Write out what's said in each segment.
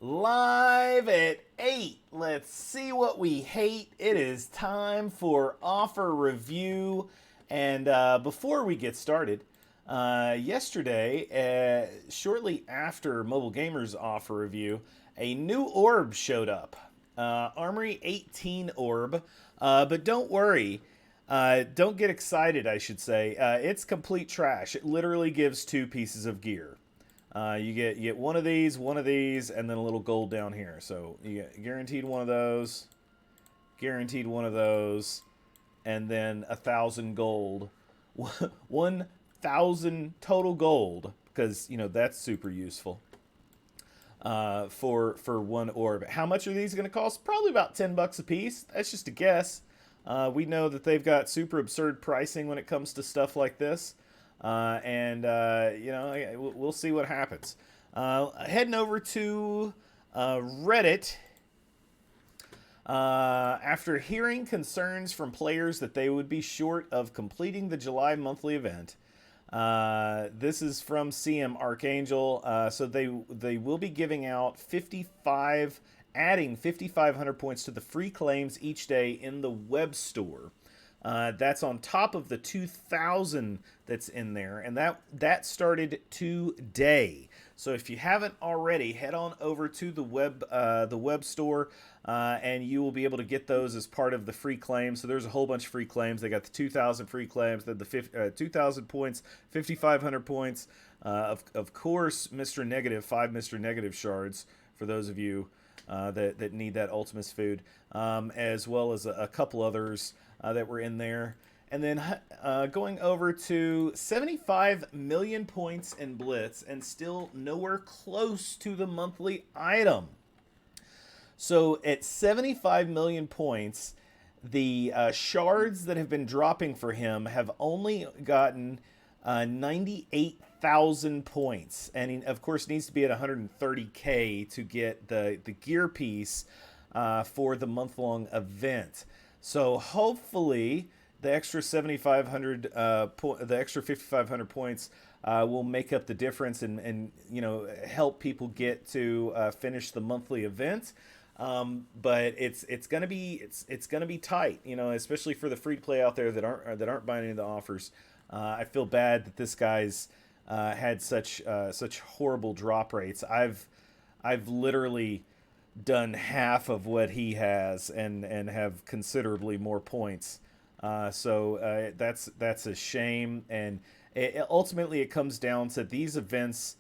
Live at 8. Let's see what we hate. It is time for offer review. And before we get started, yesterday, shortly after Mobile Gamer's offer review, a new orb showed up. Armory 18 orb. But don't worry. Don't get excited, I should say. It's complete trash. It literally gives two pieces of gear. You get one of these, and then a little gold down here. So you get guaranteed one of those, guaranteed one of those, and then 1,000 gold. 1,000 total gold, because that's super useful. For one orb. How much are these going to cost? Probably about $10 a piece. That's just a guess. We know that they've got super absurd pricing when it comes to stuff like this. We'll see what happens. Heading over to Reddit. After hearing concerns from players that they would be short of completing the July monthly event, this is from CM Archangel. So they will be giving out adding 5,500 points to the free claims each day in the web store. That's on top of the 2,000 that's in there, and that started today. So if you haven't already, head on over to the web store, and you will be able to get those as part of the free claims. So there's a whole bunch of free claims. They got the 2,000 free claims, the 2,000 points, 5,500 points. Of course, Mr. Negative, 5 Mr. Negative shards for those of you that need that Ultimus food, as well as a couple others that were in there. And then going over to 75 million points in Blitz, and still nowhere close to the monthly item. So at 75 million points, the shards that have been dropping for him have only gotten 98,000 points. And he, of course, needs to be at 130K to get the gear piece for the month-long event. So hopefully the extra 7,500, the extra 5,500 points will make up the difference and help people get to finish the monthly event. But it's gonna be tight, especially for the free to play out there that aren't buying any of the offers. I feel bad that this guy's had such horrible drop rates. I've literally done half of what he has and have considerably more points. So that's a shame. And ultimately it comes down to these events.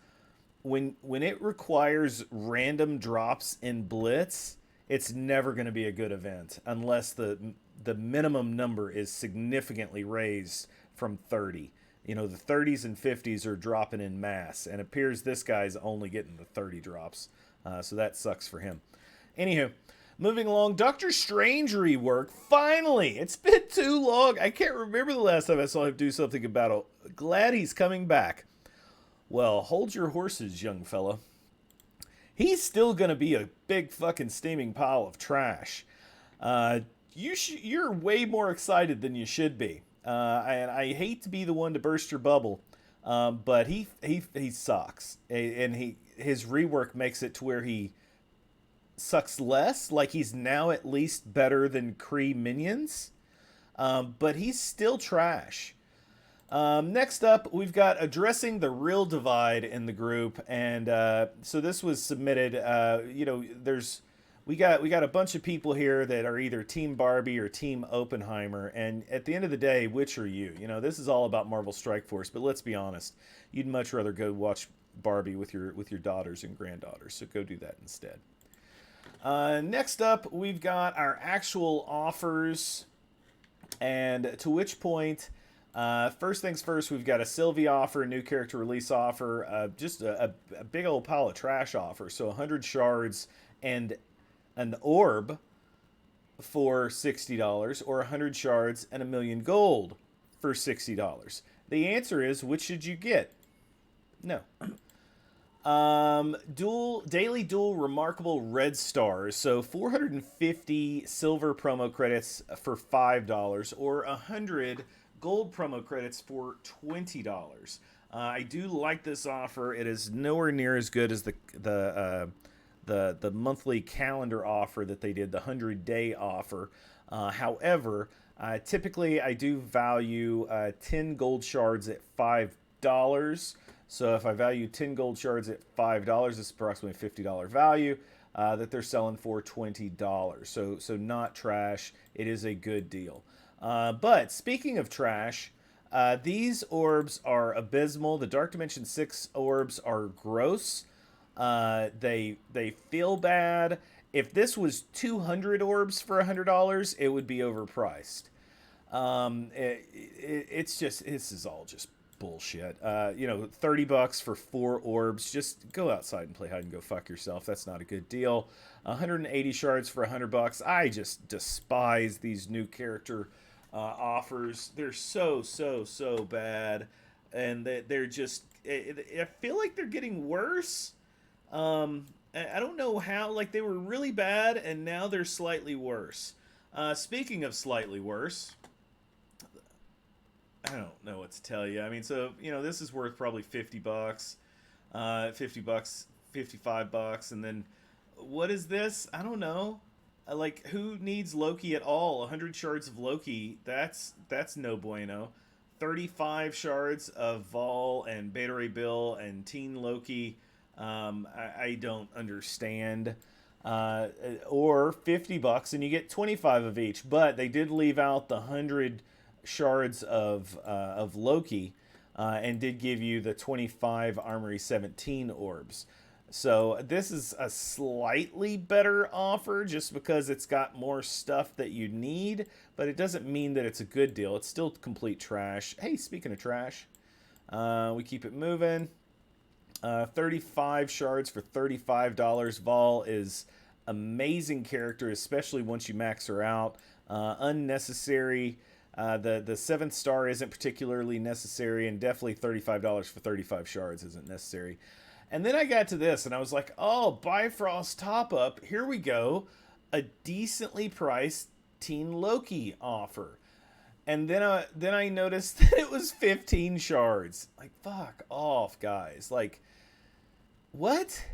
When it requires random drops in Blitz, it's never going to be a good event unless the minimum number is significantly raised from 30. The 30s and 50s are dropping in mass, and it appears this guy's only getting the 30 drops. So that sucks for him. Anywho, moving along, Doctor Strange rework. Finally! It's been too long. I can't remember the last time I saw him do something about it. Glad he's coming back. Well, hold your horses, young fella. He's still going to be a big fucking steaming pile of trash. You're way more excited than you should be. And I hate to be the one to burst your bubble, but he sucks. And his rework makes it to where he sucks less. Like, he's now at least better than Kree minions. But he's still trash. Next up, we've got addressing the real divide in the group, and so this was submitted. We got a bunch of people here that are either Team Barbie or Team Oppenheimer, and at the end of the day, which are you? This is all about Marvel Strike Force, but let's be honest, you'd much rather go watch Barbie with your daughters and granddaughters, so go do that instead. Next up, we've got our actual offers, and to which point. First things first, we've got a Sylvie offer, a new character release offer, just a big old pile of trash offer. So 100 shards and an orb for $60, or 100 shards and 1,000,000 gold for $60. The answer is, which should you get? No. Daily dual remarkable red stars. So 450 silver promo credits for $5, or 100 gold promo credits for $20. I do like this offer. It is nowhere near as good as the the monthly calendar offer that they did, the 100-day offer. However, typically I do value 10 gold shards at $5. So if I value 10 gold shards at $5, it's approximately a $50 value that they're selling for $20. So not trash. It is a good deal. But speaking of trash, these orbs are abysmal. The Dark Dimension 6 orbs are gross. They feel bad. If this was 200 orbs for $100, it would be overpriced. It's just, this is all just bullshit. 30 bucks for 4 orbs. Just go outside and play hide and go fuck yourself. That's not a good deal. 180 shards for $100. I just despise these new character offers. They're so bad, and they're just. I feel like they're getting worse. I don't know how. Like, they were really bad, and now they're slightly worse. Speaking of slightly worse, I don't know what to tell you. I mean, so this is worth probably $50, $50, $55, and then what is this? I don't know. Like, who needs Loki at all? 100 shards of Loki. That's no bueno. 35 shards of Vol and Beta Ray Bill and Teen Loki. I don't understand. Or $50 and you get 25 of each. But they did leave out the 100 shards of Loki, and did give you the 25 Armory 17 orbs. So this is a slightly better offer just because it's got more stuff that you need, but it doesn't mean that it's a good deal. It's still complete trash. Hey, speaking of trash, we keep it moving. 35 shards for $35. Vol is amazing character, especially once you max her out. Unnecessary. The 7th star isn't particularly necessary, and definitely $35 for 35 shards isn't necessary. And then I got to this, and I was like, oh, Bifrost top-up. Here we go. A decently priced Teen Loki offer. And then I noticed that it was 15 shards. Like, fuck off, guys. Like, what?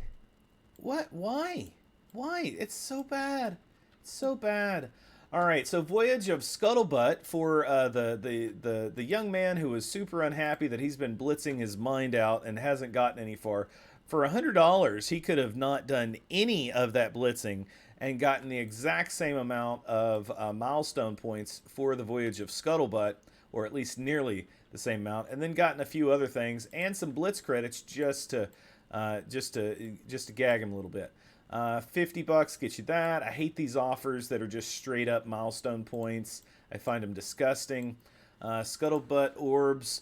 What? Why? Why? It's so bad. It's so bad. All right, so Voyage of Scuttlebutt for the young man who is super unhappy that he's been blitzing his mind out and hasn't gotten any far. For $100, he could have not done any of that blitzing and gotten the exact same amount of milestone points for the Voyage of Scuttlebutt, or at least nearly the same amount, and then gotten a few other things and some blitz credits just to gag him a little bit. $50 gets you that. I hate these offers that are just straight up milestone points. I find them disgusting. Scuttlebutt orbs,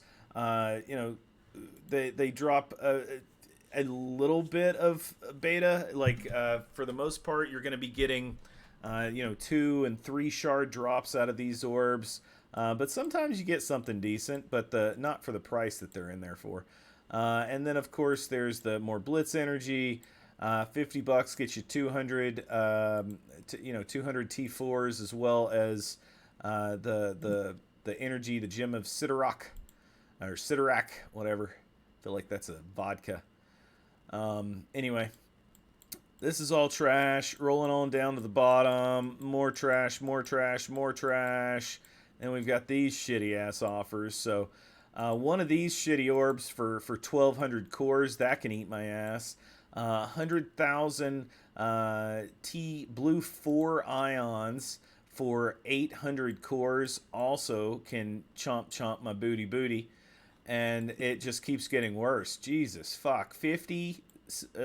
they drop a little bit of beta. Like, for the most part, you're going to be getting 2 and 3 shard drops out of these orbs. But sometimes you get something decent, but not for the price that they're in there for. And then, of course, there's the more blitz energy. $50 gets you 200, 200 T4s, as well as the energy, the gem of Sidorak, or Sidorak, whatever. I feel like that's a vodka. Anyway, this is all trash. Rolling on down to the bottom. More trash, more trash, more trash. And we've got these shitty ass offers. So one of these shitty orbs for 1,200 cores, that can eat my ass. 100,000 T Blue 4 ions for 800 cores also can chomp my booty. And it just keeps getting worse. Jesus, fuck. 50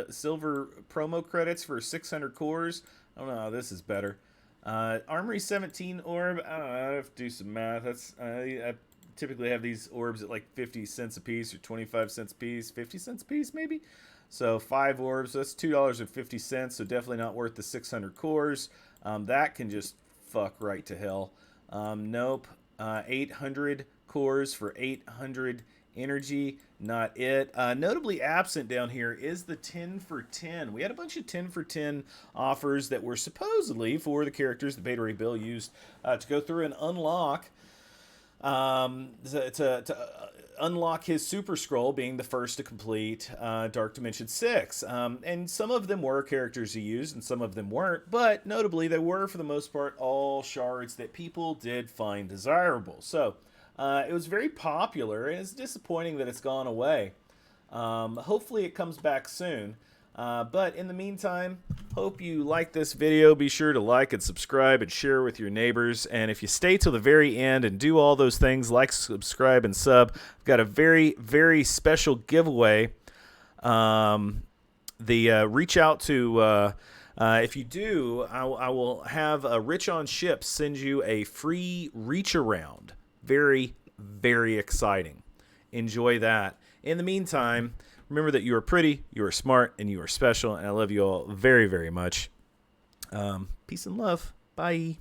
silver promo credits for 600 cores. I don't know how this is better. Armory 17 orb. I don't know. I have to do some math. I typically have these orbs at like 50 cents a piece or 25 cents a piece. 50 cents a piece, maybe? So 5 orbs. So that's $2.50. So definitely not worth the 600 cores. That can just fuck right to hell. Nope. 800 cores for 800 energy, not it. Notably absent down here is the 10 for 10. We had a bunch of 10 for 10 offers that were supposedly for the characters that Beta Ray Bill used to go through and unlock to unlock his Super Scroll, being the first to complete Dark Dimension 6. And some of them were characters he used, and some of them weren't, but notably, they were, for the most part, all shards that people did find desirable. So it was very popular, and it's disappointing that it's gone away. Hopefully, it comes back soon. But in the meantime, hope you like this video. Be sure to like and subscribe and share with your neighbors. And if you stay till the very end and do all those things, like, subscribe, and sub, I've got a very, very special giveaway. Reach out to, if you do, I will have Rich on Ships send you a free reach around. Very, very exciting. Enjoy that. In the meantime, remember that you are pretty, you are smart, and you are special, and I love you all very, very much. Peace and love. Bye.